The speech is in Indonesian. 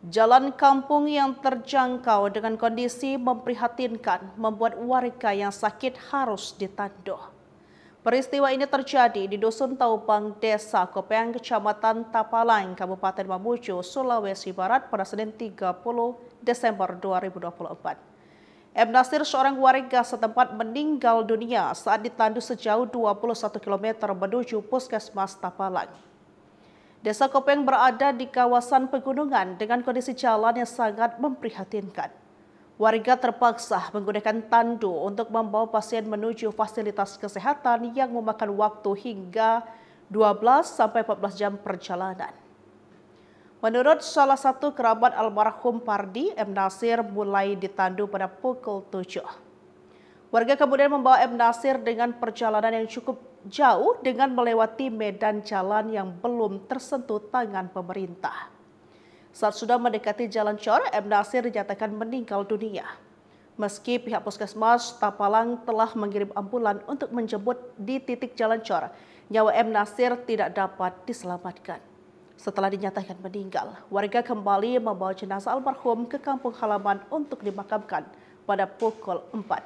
Jalan kampung yang terjangkau dengan kondisi memprihatinkan membuat warga yang sakit harus ditandu. Peristiwa ini terjadi di Dusun Taupang, Desa Kopeng, Kecamatan Tapalang, Kabupaten Mamuju, Sulawesi Barat pada Senin 30 Desember 2024. M. Nasir, seorang warga setempat, meninggal dunia saat ditandu sejauh 21 km menuju Puskesmas Tapalang. Desa Kopeng berada di kawasan pegunungan dengan kondisi jalan yang sangat memprihatinkan. Warga terpaksa menggunakan tandu untuk membawa pasien menuju fasilitas kesehatan yang memakan waktu hingga 12-14 jam perjalanan. Menurut salah satu kerabat almarhum Pardi, M. Nasir mulai ditandu pada pukul 7. Warga kemudian membawa M. Nasir dengan perjalanan yang cukup jauh dengan melewati medan jalan yang belum tersentuh tangan pemerintah. Saat sudah mendekati jalan cor, M. Nasir dinyatakan meninggal dunia. Meski pihak Puskesmas Tapalang telah mengirim ambulan untuk menjemput di titik jalan cor, nyawa M. Nasir tidak dapat diselamatkan. Setelah dinyatakan meninggal, warga kembali membawa jenazah almarhum ke kampung halaman untuk dimakamkan pada pukul 4.